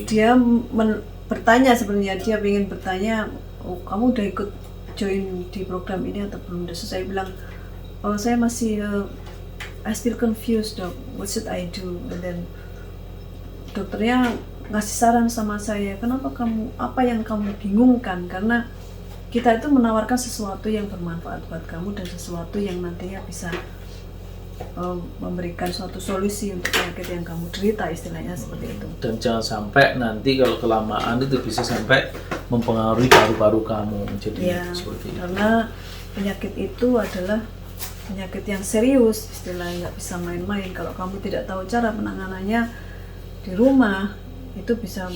dia bertanya, sebenarnya dia ingin bertanya, oh, kamu udah ikut join di program ini atau belum? Terus saya bilang, oh saya masih I still confused dok, what should I do? And then dokternya ngasih saran sama saya, kenapa kamu, apa yang kamu bingungkan? Karena kita itu menawarkan sesuatu yang bermanfaat buat kamu dan sesuatu yang nantinya bisa memberikan suatu solusi untuk penyakit yang kamu derita, istilahnya seperti itu. Dan jangan sampai nanti kalau kelamaan itu bisa sampai mempengaruhi paru-paru kamu jadi seperti itu. Karena penyakit itu adalah penyakit yang serius, istilahnya nggak bisa main-main. Kalau kamu tidak tahu cara penanganannya di rumah, itu bisa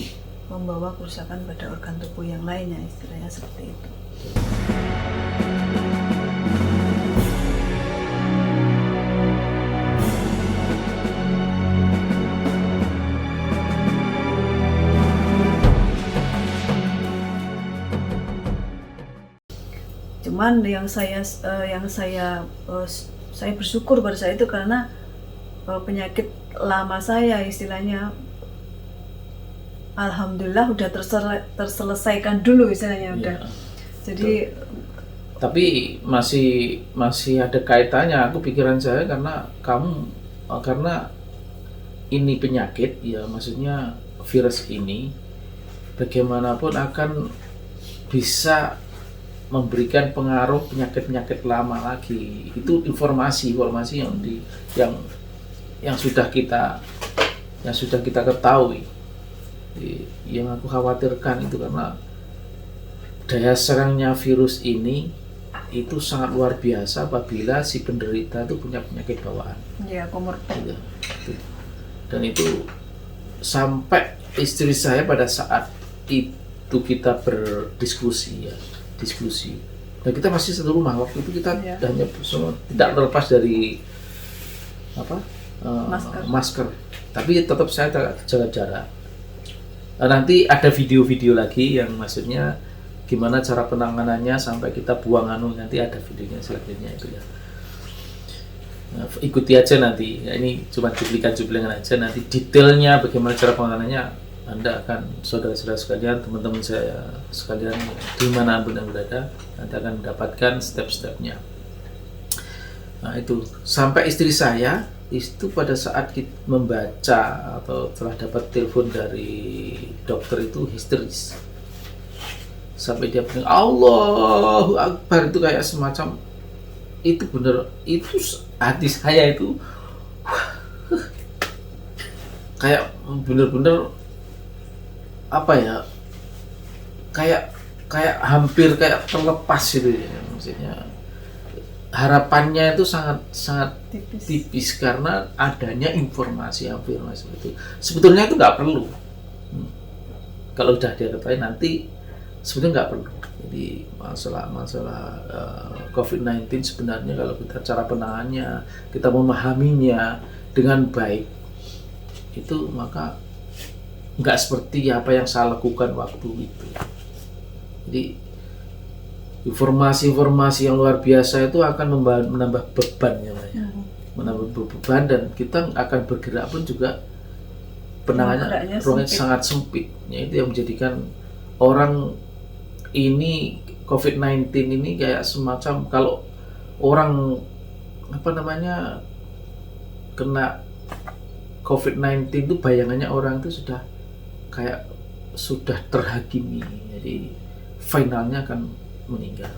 membawa kerusakan pada organ tubuh yang lainnya, istilahnya seperti itu. Cuman yang saya bersyukur pada saat itu karena penyakit lama saya, istilahnya alhamdulillah udah terselesaikan dulu, istilahnya udah. Jadi tapi masih ada kaitannya, aku pikiran saya, karena ini penyakit ya, maksudnya virus ini bagaimanapun akan bisa memberikan pengaruh penyakit-penyakit lama lagi. Itu informasi yang sudah kita ketahui. Yang aku khawatirkan itu karena daya serangnya virus ini itu sangat luar biasa apabila si penderita itu punya penyakit bawaan. Ya, komorbid. Dan itu sampai istri saya pada saat itu kita berdiskusi ya. Dan kita masih satu rumah waktu itu, kita hanya semua tidak terlepas dari masker. Tapi tetap saya jaga jarak. Nanti ada video-video lagi yang maksudnya gimana cara penanganannya sampai kita buang nanti ada videonya selanjutnya itu ya. Nah, ikuti aja nanti. Ya, ini cuma cuplikan aja, nanti detailnya bagaimana cara penanganannya Anda akan, saudara-saudara sekalian, teman-teman saya sekalian dimanapun Anda berada, nanti akan mendapatkan step-stepnya. Nah itu, sampai istri saya itu pada saat kita membaca atau telah dapat telepon dari dokter itu histeris. Sampai dia bilang, Allahu Akbar, itu kayak semacam, itu bener, itu hati saya itu kayak bener-bener apa ya, kayak hampir kayak terlepas gitu ya, maksudnya harapannya itu sangat tipis karena adanya informasi seperti itu. Sebetulnya itu nggak perlu, kalau udah dia ketahui nanti sebenarnya nggak perlu. Jadi masalah COVID-19 sebenarnya kalau kita cara penanganannya, kita memahaminya dengan baik, itu maka nggak seperti apa yang saya lakukan waktu itu. Jadi informasi yang luar biasa itu akan menambah beban namanya, menambah beban, dan kita akan bergerak pun juga penanganannya ruangnya sangat sempit. Ya, itu yang menjadikan orang ini COVID-19 ini kayak semacam, kalau orang kena COVID-19 itu bayangannya orang itu sudah terhakimi, jadi finalnya akan meninggal.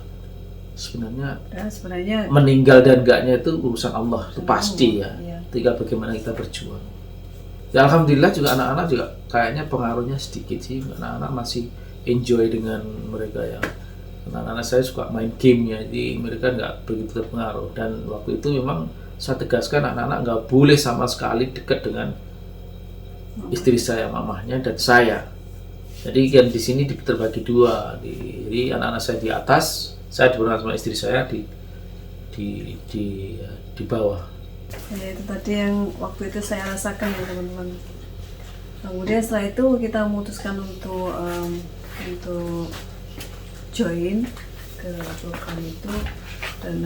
Sebenarnya meninggal dan enggaknya itu urusan Allah, itu pasti ya. Tinggal bagaimana kita berjuang. Ya alhamdulillah juga anak-anak juga kayaknya pengaruhnya sedikit sih. Anak-anak masih enjoy dengan mereka ya. Anak-anak saya suka main game ya, jadi mereka nggak begitu terpengaruh. Dan waktu itu memang saya tegaskan anak-anak nggak boleh sama sekali dekat dengan istri saya, mamahnya, dan saya. Jadi kan di sini terbagi dua. Jadi anak-anak saya di atas, saya bersama istri saya di bawah. Ya, itu tadi yang waktu itu saya rasakan ya teman-teman. Kemudian setelah itu kita memutuskan untuk join ke program itu, dan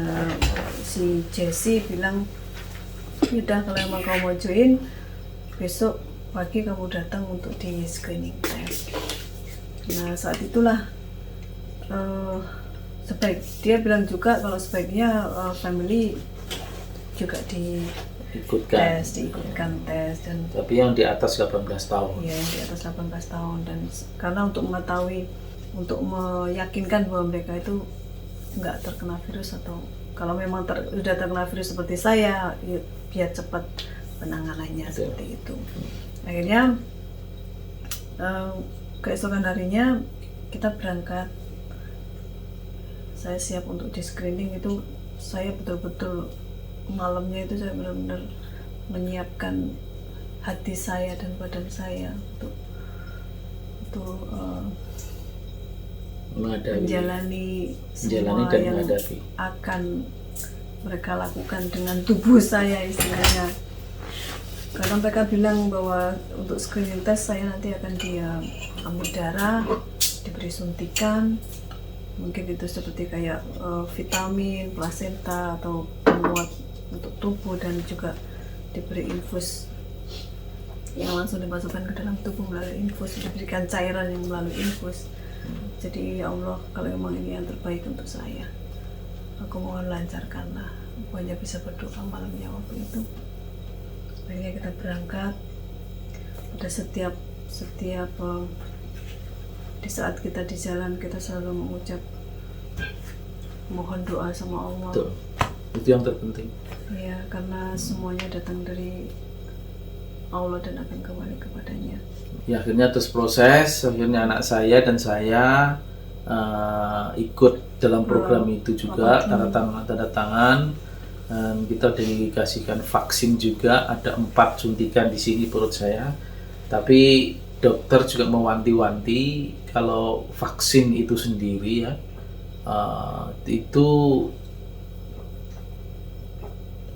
si Jessie bilang, udah kalau emang kamu mau join, besok pagi kamu datang untuk di screening test. Nah saat itulah dia bilang juga kalau sebaiknya family juga Ikutkan. diikutkan tes, dan Tapi yang di atas 18 tahun. ya yang di atas 18 tahun, dan karena untuk meyakinkan bahwa mereka itu nggak terkena virus, atau kalau memang sudah terkena virus seperti saya, ya, biar cepat penanganannya. Betul. Seperti itu. Akhirnya keesokan harinya kita berangkat. Saya siap untuk di screening itu. Saya betul-betul malamnya itu saya benar-benar menyiapkan hati saya dan badan saya untuk menjalani semua dan yang menghadapi. akan mereka lakukan dengan tubuh saya, istilahnya. Karena mereka bilang bahwa untuk screening test saya nanti akan diambil darah, diberi suntikan, mungkin itu seperti kayak vitamin, plasenta atau penguat untuk tubuh, dan juga diberi infus yang langsung dimasukkan ke dalam tubuh melalui infus, diberikan cairan yang melalui infus. Jadi ya Allah, kalau memang ini yang terbaik untuk saya, aku mohon lancarkanlah. Aku hanya bisa berdoa malamnya waktu itu. Akhirnya kita berangkat. Pada setiap di saat kita di jalan, kita selalu mengucap mohon doa sama Allah. Betul. Itu yang terpenting. Ya, karena semuanya datang dari Allah dan akan kembali kepadanya. Ya, akhirnya terus proses, akhirnya anak saya dan saya ikut dalam program itu juga, tanda tangan, dan kita dikasihkan vaksin juga, ada 4 suntikan di sini perut saya. Tapi dokter juga mewanti-wanti kalau vaksin itu sendiri ya, itu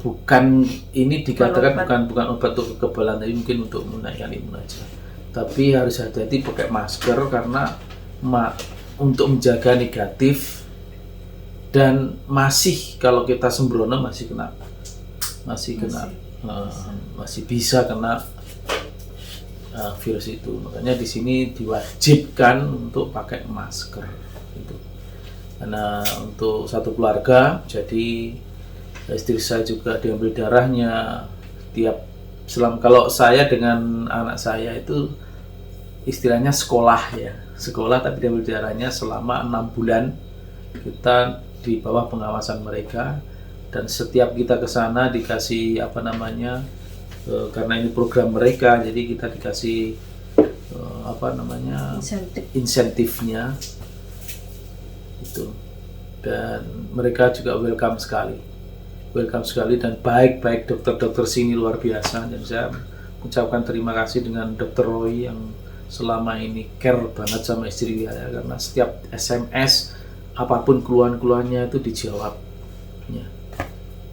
bukan, ini dikatakan bukan obat untuk kekebalan, tapi mungkin untuk menaikkan imun aja. Tapi harus hati-hati pakai masker karena untuk menjaga negatif, dan masih kalau kita sembrono masih bisa kena virus itu. Makanya di sini diwajibkan untuk pakai masker gitu. Karena untuk satu keluarga, jadi istri saya juga diambil darahnya kalau saya dengan anak saya itu istilahnya sekolah tapi diambil darahnya selama 6 bulan kita di bawah pengawasan mereka, dan setiap kita ke sana dikasih karena ini program mereka, jadi kita dikasih insentifnya itu, dan mereka juga welcome sekali dan baik dokter-dokter sini luar biasa. Dan saya ucapkan terima kasih dengan Dr. Roy yang selama ini care banget sama istri saya, karena setiap SMS apapun keluhan-keluhannya itu dijawabnya.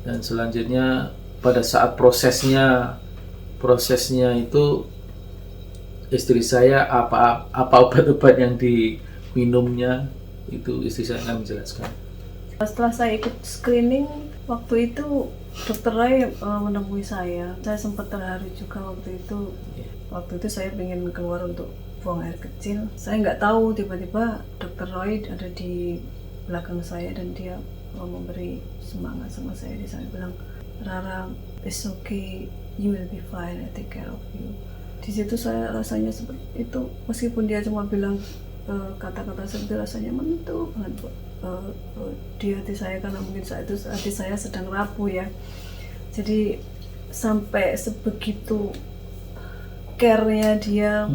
Dan selanjutnya pada saat prosesnya itu istri saya apa obat-obat yang diminumnya itu istri saya akan menjelaskan. Setelah saya ikut screening waktu itu, Dr. Roy menemui saya. Saya sempat terharu juga waktu itu. Waktu itu saya ingin keluar untuk buang air kecil. Saya nggak tahu, tiba-tiba Dr. Roy ada di belakang saya dan dia memberi semangat sama saya. Dia bilang, Rara, it's okay, you will be fine, I take care of you. Di situ saya rasanya seperti itu, meskipun dia cuma bilang kata-kata seperti, rasanya menyentuh banget di hati saya, karena mungkin saat itu hati saya sedang rapuh ya. Jadi sampai sebegitu care-nya dia.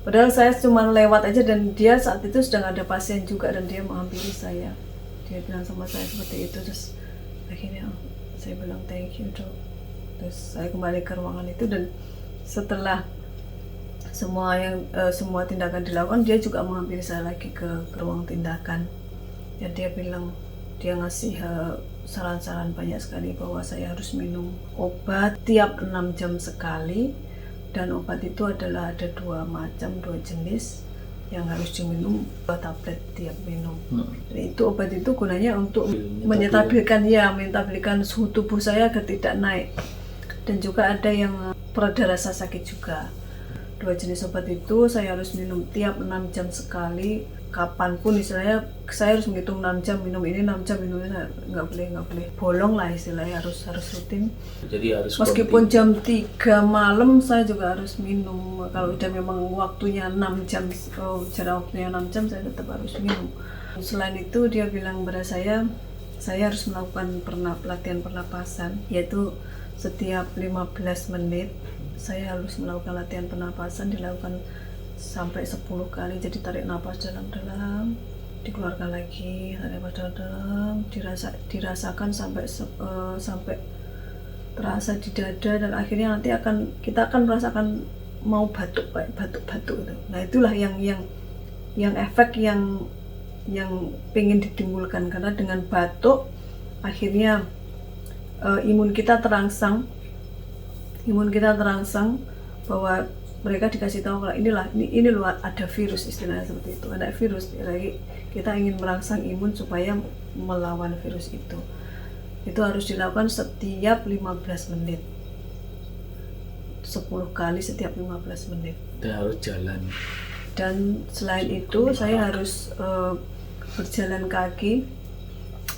Padahal saya cuma lewat aja, dan dia saat itu sedang ada pasien juga, dan dia menghampiri saya. Dia bilang sama saya seperti itu, terus akhirnya saya bilang thank you dok. Terus saya kembali ke ruangan itu, dan setelah semua tindakan dilakukan, dia juga menghampiri saya lagi ke ruang tindakan. Dan dia bilang, dia ngasih saran-saran banyak sekali bahwa saya harus minum obat tiap 6 jam sekali, dan obat itu adalah ada 2 jenis yang harus diminum, 2 tablet tiap minum. Dan itu obat itu gunanya untuk menstabilkan suhu tubuh saya agar tidak naik, dan juga ada yang peredar rasa sakit juga. 2 jenis obat itu saya harus minum tiap 6 jam sekali, kapanpun istilahnya. Saya harus menghitung 6 jam minum ini, 6 jam minum ini, nggak boleh bolong lah istilahnya, harus rutin. Jadi harus Meskipun jam 3 malam saya juga harus minum. Kalau udah memang waktunya 6 jam, jarak waktunya 6 jam, saya tetap harus minum. Selain itu dia bilang pada saya harus melakukan latihan pernapasan, yaitu setiap 15 menit saya harus melakukan latihan pernapasan, dilakukan sampai 10 kali. Jadi tarik nafas dalam-dalam, dikeluarkan lagi, tarik nafas dalam-dalam, dirasakan sampai terasa di dada, dan akhirnya nanti kita akan merasakan mau batuk, kayak batuk-batuk itu. Nah, itulah yang efek yang pengen ditimbulkan, karena dengan batuk akhirnya imun kita terangsang bahwa mereka dikasih tahu kalau ini loh ada virus, istilahnya seperti itu, ada virus. Jadi kita ingin merangsang imun supaya melawan virus itu. Itu harus dilakukan setiap 15 menit, 10 kali setiap 15 menit. Dan harus jalan. Dan selain itu saya harus berjalan kaki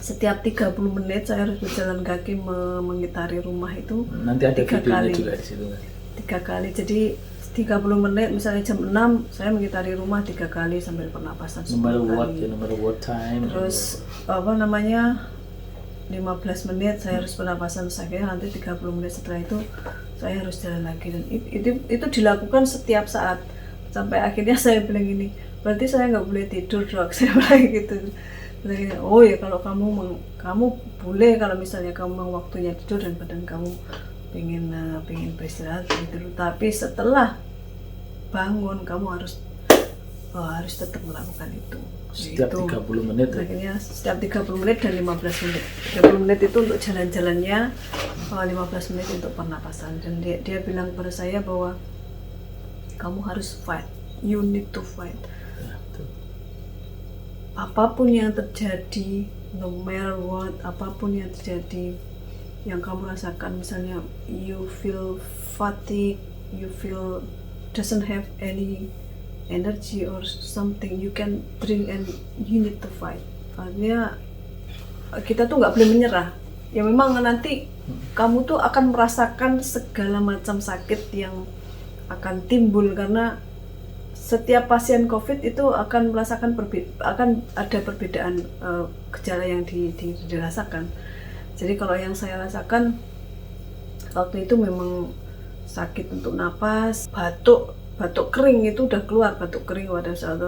setiap 30 menit. Saya harus berjalan kaki mengitari rumah itu. Nanti ada 3 videonya kali. juga di situ. 3 kali. Jadi 30 menit, misalnya jam 6 saya mengitari rumah 3 kali sambil pernapasan 10 kali. No matter what time. Terus 15 menit saya harus pernapasan, saya nanti 30 menit setelah itu saya harus jalan lagi. Dan itu dilakukan setiap saat sampai akhirnya saya bilang gini, berarti saya nggak boleh tidur, Dok. Saya bilang gitu. Oh ya, kalau kamu boleh, kalau misalnya kamu mau waktunya tidur dan badan kamu pengen beristirahat gitu. Tapi setelah bangun kamu harus tetap melakukan itu. Setiap 30 menit. Akhirnya setiap 30 menit dan 15 menit. 30 menit itu untuk jalan-jalannya, 15 menit untuk pernapasan. Dan dia bilang kepada saya bahwa kamu harus fight. You need to fight. Apapun yang terjadi, no matter what, apapun yang terjadi, yang kamu rasakan, misalnya you feel fatigue, you feel doesn't have any energy or something, you can drink and you need to fight. Artinya kita tuh nggak boleh menyerah. Ya memang nanti kamu tuh akan merasakan segala macam sakit yang akan timbul, karena setiap pasien COVID itu akan merasakan akan ada perbedaan gejala yang dirasakan. Jadi kalau yang saya rasakan waktu itu memang sakit untuk napas, batuk kering itu udah keluar, batuk kering pada saat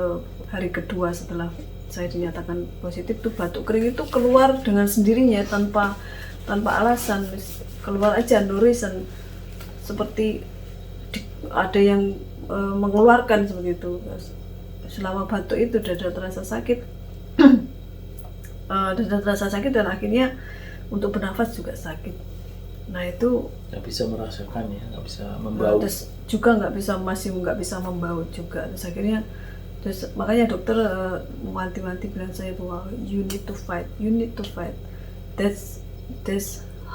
hari kedua setelah saya dinyatakan positif tuh batuk kering itu keluar dengan sendirinya tanpa alasan, keluar aja nurisan, seperti ada yang mengeluarkan seperti itu. Selama batuk itu dada terasa sakit, dan akhirnya untuk bernafas juga sakit. Nah itu nggak bisa merasakan ya, nggak bisa membau. Terus juga nggak bisa membau juga. Terus akhirnya makanya dokter mewanti-wanti bilang saya bahwa you need to fight. That's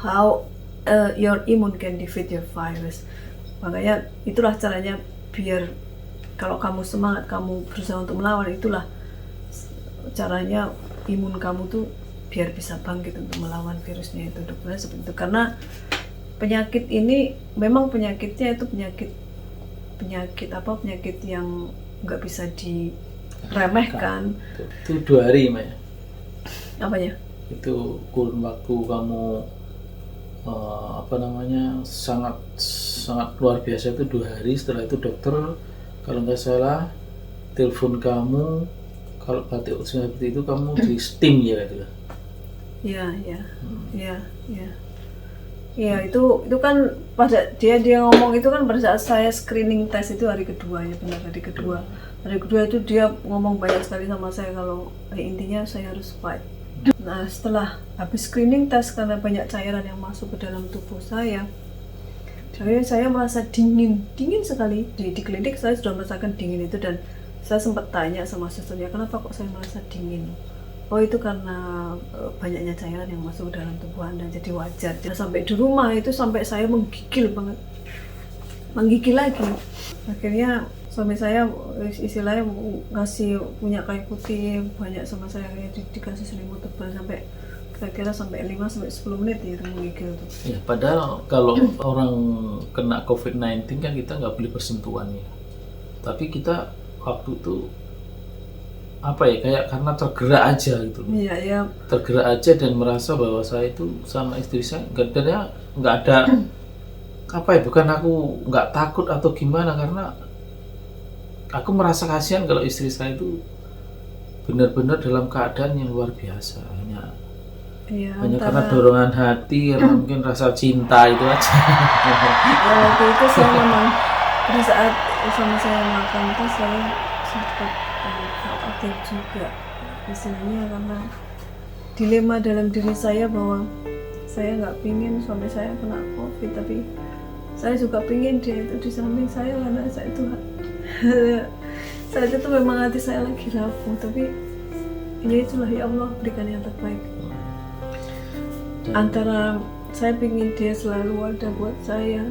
how your immune can defeat your virus. Makanya itulah caranya, biar kalau kamu semangat, kamu berusaha untuk melawan, itulah caranya imun kamu tuh biar bisa bangkit untuk melawan virusnya itu. Dokternya seperti itu, karena penyakit ini memang penyakitnya itu penyakit yang nggak bisa diremehkan. Itu 2 hari, Maya. Apanya? Itu kurun waktu kamu sangat luar biasa, itu 2 hari. Setelah itu dokter kalau nggak salah telepon kamu, kalau batuk seperti itu kamu di steam ya gitu. Iya, itu kan pada dia ngomong itu kan pada saat saya screening test itu hari kedua ya, benar hari kedua itu dia ngomong banyak sekali sama saya kalau intinya saya harus fight. Nah setelah habis screening test, karena banyak cairan yang masuk ke dalam tubuh saya merasa dingin sekali. Di klinik saya sudah merasakan dingin itu, dan saya sempat tanya sama susternya, kenapa kok saya merasa dingin? Oh itu karena banyaknya cairan yang masuk ke dalam tubuh Anda, jadi wajar. Sampai di rumah itu sampai saya menggigil banget. menggigil lagi. Akhirnya suami saya istilahnya ngasih punya kayu putih banyak sama saya, kayak dikasih selimut tebal sampai kira-kira sampai 5-10 menit ya menggigil tuh. Ya, padahal kalau orang kena COVID-19 kan kita nggak boleh bersentuhan ya. Tapi kita waktu itu apa ya, kayak karena tergerak aja gitu loh. Iya, ya. Tergerak aja dan merasa bahwa saya itu sama istri saya nggak ada apa ya, bukan aku nggak takut atau gimana, karena aku merasa kasihan kalau istri saya itu benar-benar dalam keadaan yang luar biasa, hanya karena dorongan hati, karena mungkin rasa cinta itu aja. Ya, waktu itu saya memang pada saat sama saya makan itu saya sempat khawatir juga istilahnya, karena dilema dalam diri saya bahwa saya nggak pingin suami saya kena COVID, tapi saya juga pingin dia itu di samping saya, karena saya itu saat itu memang hati saya lagi rapuh, tapi ya itulah, ya Allah berikan yang terbaik. Antara saya pingin dia selalu ada buat saya,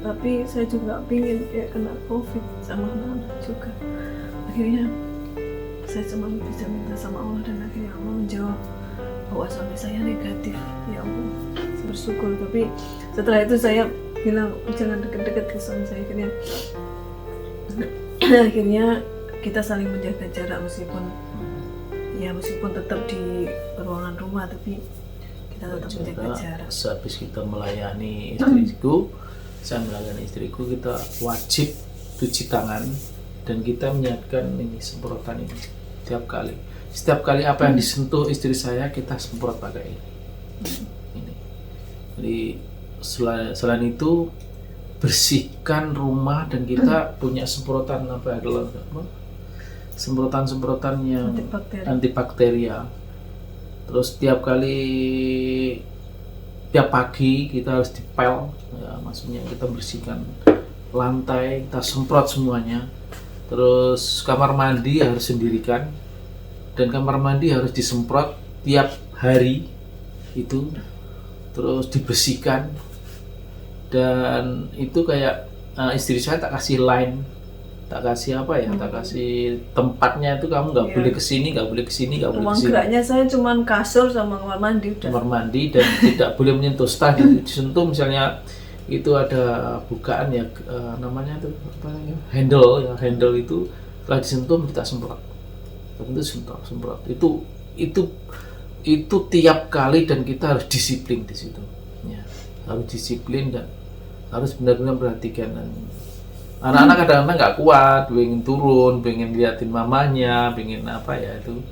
tapi saya juga pingin dia kena COVID sama anak juga. Akhirnya saya cuma bisa minta sama Allah, dan akhirnya Allah menjawab bahwa suami saya negatif. Ya Allah, saya bersyukur. Tapi setelah itu saya bilang jangan deket-deket ke suami saya. Akhirnya kita saling menjaga jarak, meskipun tetap di ruangan rumah, tapi kita tetap menjaga jarak. Sehabis kita melayani istriku, saya melayani istriku, kita wajib cuci tangan dan kita menyiapkan ini semprotan ini setiap kali apa yang disentuh istri saya kita semprot pakai ini. Jadi selain itu bersihkan rumah, dan kita punya semprotan semprotan yang antibakteria. Terus tiap pagi kita harus dipel, ya, maksudnya kita bersihkan lantai, kita semprot semuanya. Terus kamar mandi harus sendirikan, dan kamar mandi harus disemprot tiap hari itu, terus dibersihkan. Dan itu kayak istri saya tak kasih line, tak kasih tak kasih tempatnya, itu kamu nggak boleh kesini, nggak boleh kesini, nggak boleh kesini. Ruang geraknya saya cuma kasur sama kamar mandi udah. Kamar mandi, dan tidak boleh menyentuh setelah disentuh, misalnya itu ada bukaan ya, namanya itu apa ya, handle itu setelah disentuh kita semprot. Tentu semprot. Itu tiap kali, dan kita harus disiplin di situ. Ya, harus disiplin dan harus benar-benar perhatikan. Dan anak-anak kadang-kadang nggak kuat, pengen turun, pengen liatin mamanya, pengen apa ya itu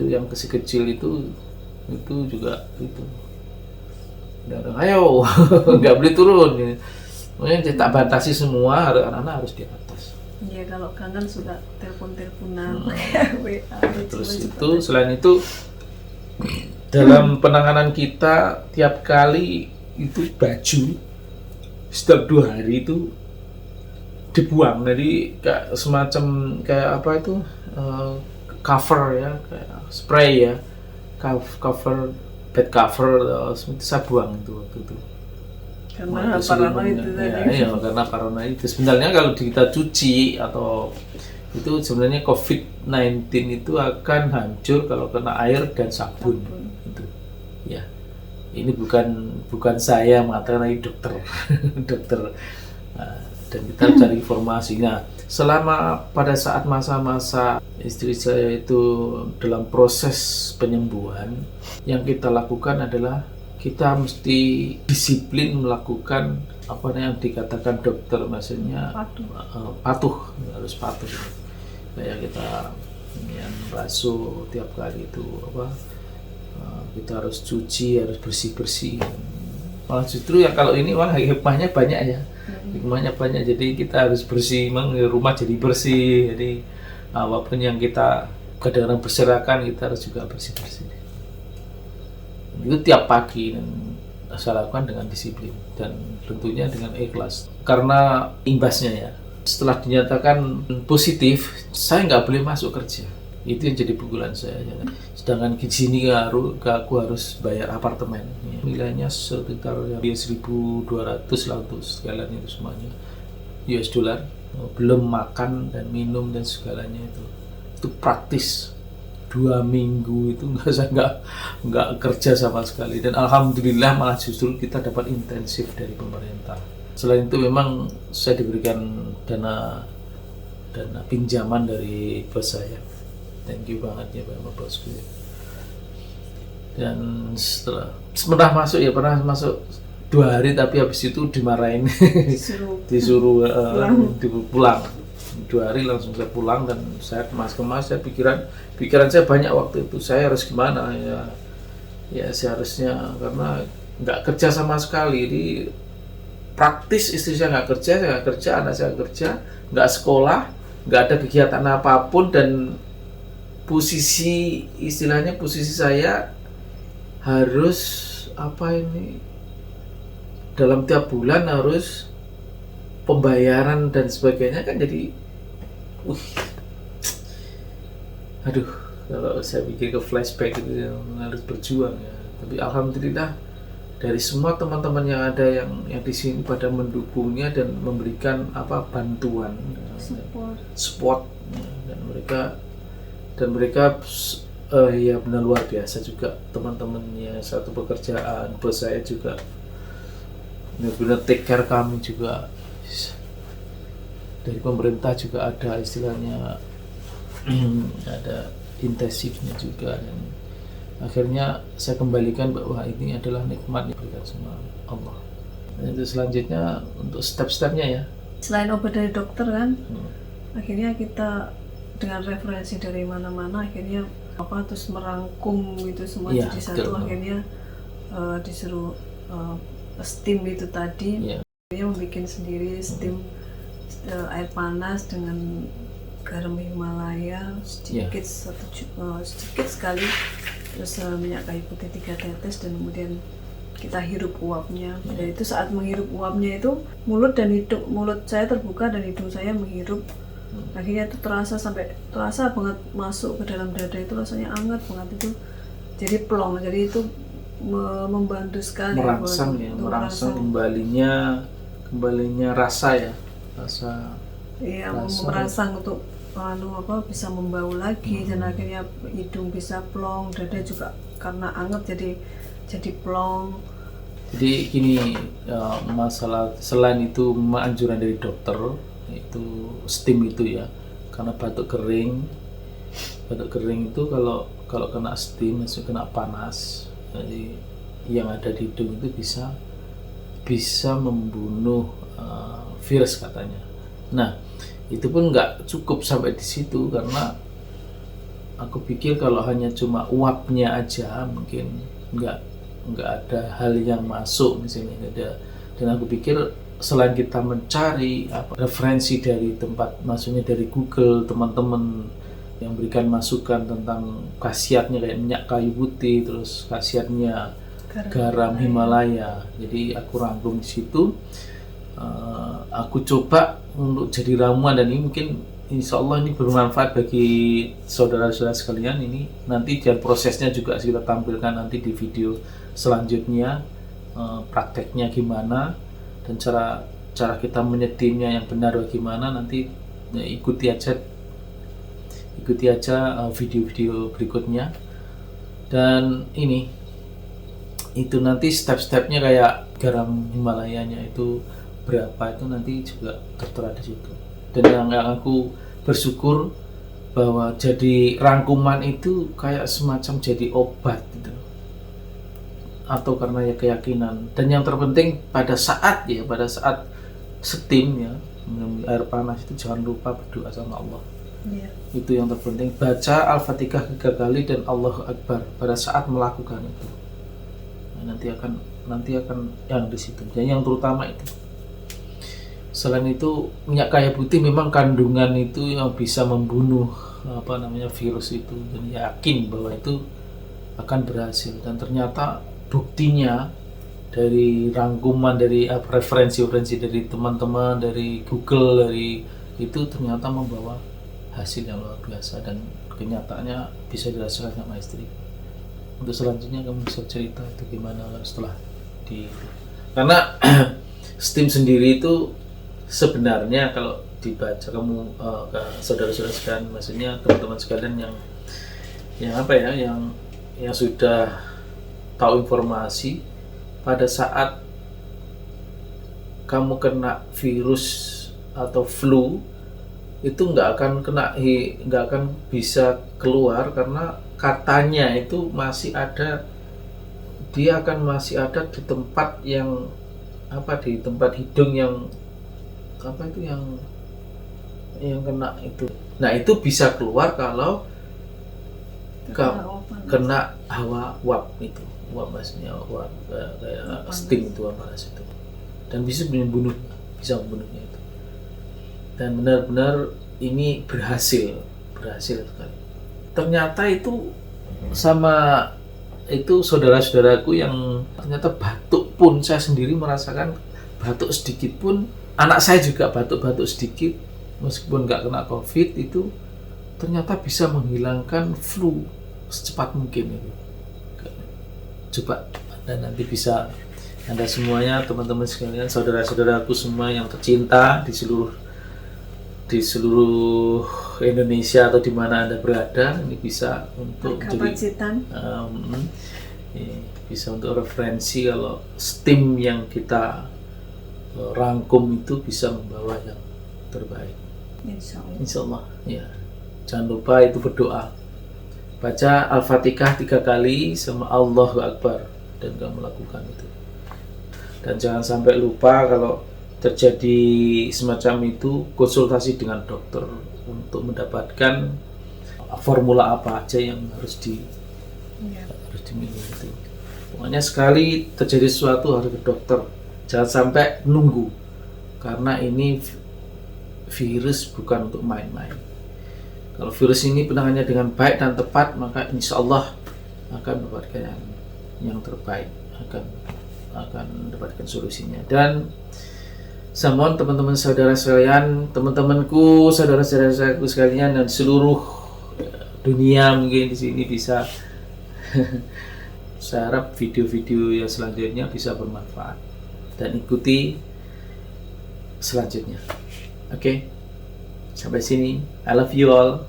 yang kecil itu juga itu. Ayo, nggak boleh turun. Makanya tak batasi semua, anak-anak harus di atas. Iya, kalau kangen suka telepon-teleponan, WA. Terus itu, selain itu dalam penanganan kita tiap kali itu baju setiap 2 hari itu dibuang. Jadi kayak semacam apa itu cover ya, kayak spray ya, cover bed cover, saya buang itu waktu itu. Karena paranoid itu tadi. Ya, karena paranoid itu. Sebenarnya kalau kita cuci atau itu sebenarnya COVID-19 itu akan hancur kalau kena air dan sabun. Itu. Ya. Ini bukan saya mengatakan, ini dokter. Dokter. Nah, dan kita cari informasi. Nah, selama pada saat masa-masa istri saya itu dalam proses penyembuhan, yang kita lakukan adalah kita mesti disiplin melakukan apa yang dikatakan dokter, maksudnya patuh, harus patuh. Kayak kita basuh tiap kali itu kita harus cuci, harus bersih. Malah justru ya kalau ini malah hikmahnya banyak ya. Hikmahnya banyak, jadi kita harus bersih, rumah jadi bersih. Jadi apapun yang kita kadang-kadang berserakan, kita harus juga bersih-bersih. Itu tiap pagi, dan saya lakukan dengan disiplin dan tentunya dengan ikhlas. Karena imbasnya ya, setelah dinyatakan positif, saya nggak boleh masuk kerja. Itu yang jadi pukulan saya. Sedangkan di sini aku harus bayar apartemen. nilainya sekitar ya 1.200 lah untuk sekalian itu semuanya US dollar, belum makan dan minum dan segalanya itu praktis 2 minggu itu nggak kerja sama sekali, dan alhamdulillah malah justru kita dapat intensif dari pemerintah. Selain itu memang saya diberikan dana pinjaman dari bos saya, thank you banget ya Pak bosku. Dan pernah masuk 2 hari tapi habis itu dimarahin disuruh pulang. 2 hari langsung saya pulang, dan saya kemas saya pikiran saya banyak waktu itu, saya harus gimana ya seharusnya, karena nggak kerja sama sekali. Jadi praktis istri saya nggak kerja, saya nggak kerja, anak saya nggak kerja, nggak sekolah, nggak ada kegiatan apapun, dan posisi saya harus dalam tiap bulan harus pembayaran dan sebagainya, kan jadi aduh, kalau saya pikir ke flashback itu harus berjuang ya. Tapi alhamdulillah dari semua teman-teman yang ada yang di sini pada mendukungnya dan memberikan bantuan, support ya. dan mereka ya benar luar biasa juga, teman-temannya satu pekerjaan, bos saya juga benar-benar take care kami juga. Dari pemerintah juga ada istilahnya ada intensifnya juga, dan akhirnya saya kembalikan bahwa ini adalah nikmat yang diberikan sama Allah. Dan itu selanjutnya untuk step-stepnya ya, selain obat dari dokter kan, akhirnya kita dengan referensi dari mana-mana akhirnya terus merangkum itu semua ya, jadi satu. betul. Akhirnya disuruh steam itu tadi, akhirnya membuat sendiri steam air panas dengan garam Himalaya sedikit, sedikit sekali, terus minyak kayu putih 3 tetes, dan kemudian kita hirup uapnya. Dan itu saat menghirup uapnya itu mulut saya terbuka dan hidung saya menghirup. Akhirnya itu terasa banget masuk ke dalam dada, itu rasanya hangat banget, itu jadi plong, jadi itu membantu sekali merangsang kembalinya rasa merangsang untuk bisa membau lagi. Dan akhirnya hidung bisa plong, dada juga karena hangat jadi plong. Jadi gini, masalah selain itu anjuran dari dokter itu steam itu ya, karena batuk kering itu kalau kena steam, kena panas, jadi yang ada di hidung itu bisa membunuh virus katanya. Nah, itu pun nggak cukup sampai di situ, karena aku pikir kalau hanya cuma uapnya aja mungkin nggak ada hal yang masuk misalnya, ada. Dan aku pikir selain kita mencari referensi dari tempat, maksudnya dari Google, teman-teman yang berikan masukan tentang khasiatnya kayak minyak kayu putih, terus khasiatnya garam Himalaya, jadi aku rangkum di situ. Aku coba untuk jadi ramuan, dan ini mungkin insya Allah ini bermanfaat bagi saudara-saudara sekalian. Ini nanti dan prosesnya juga kita tampilkan nanti di video selanjutnya, prakteknya gimana dan cara kita menyedimnya yang benar bagaimana. Nanti ikuti aja video-video berikutnya. Dan itu nanti step-stepnya kayak garam Himalayanya itu berapa, itu nanti juga tertera di situ. Dan yang aku bersyukur bahwa jadi rangkuman itu kayak semacam jadi obat gitu, atau karena keyakinan. Dan yang terpenting pada saat steam ya, minum air panas itu jangan lupa berdoa sama Allah. Itu yang terpenting, baca Al-Fatihah 3 kali dan Allahu Akbar pada saat melakukan itu. Nanti akan yang di situ. Dan yang terutama itu. Selain itu, minyak kayu putih memang kandungan itu yang bisa membunuh virus itu, dan yakin bahwa itu akan berhasil. Dan ternyata buktinya dari rangkuman, dari referensi dari teman-teman, dari Google, dari itu ternyata membawa hasil yang luar biasa, dan kenyataannya bisa dirasakan sama istri. untuk selanjutnya kamu bisa cerita itu gimana setelah karena STEAM sendiri itu sebenarnya kalau dibaca kamu ke saudara-saudara sekalian, maksudnya teman-teman sekalian yang apa ya, yang sudah tahu informasi, pada saat kamu kena virus atau flu itu nggak akan bisa keluar, karena katanya itu dia akan masih ada di tempat yang di tempat hidung yang yang kena itu. Nah, itu bisa keluar kalau kena hawa uap itu. Uap maksudnya uap kayak sting itu, panas itu. Dan bisa membunuhnya itu. Dan benar-benar ini berhasil sekali. Ternyata itu sama itu saudara-saudaraku yang ternyata batuk pun, saya sendiri merasakan batuk sedikit pun, anak saya juga batuk-batuk sedikit meskipun nggak kena COVID, itu ternyata bisa menghilangkan flu secepat mungkin itu. Coba Anda nanti bisa, Anda semuanya, teman-teman sekalian, saudara-saudaraku semua yang tercinta di seluruh Indonesia atau di mana Anda berada, ini bisa untuk bisa untuk referensi kalau STEAM yang kita rangkum itu bisa membawa yang terbaik. Insya Allah. Ya. Jangan lupa itu berdoa. Baca Al-Fatihah 3 kali sama Allahu Akbar dan kamu lakukan itu. Dan jangan sampai lupa kalau terjadi semacam itu, konsultasi dengan dokter untuk mendapatkan formula apa aja yang harus diminum itu. Pokoknya sekali terjadi sesuatu harus ke dokter, jangan sampai nunggu, karena ini virus bukan untuk main-main. Kalau virus ini penanganannya dengan baik dan tepat, maka insya Allah akan mendapatkan yang terbaik, akan mendapatkan solusinya. Dan saya mohon teman-teman saudara sekalian, teman-temanku, saudara-saudaraku sekalian, dan seluruh dunia mungkin di sini bisa saya harap video-video yang selanjutnya bisa bermanfaat dan ikuti selanjutnya. Oke. Sampai sini. I love you all.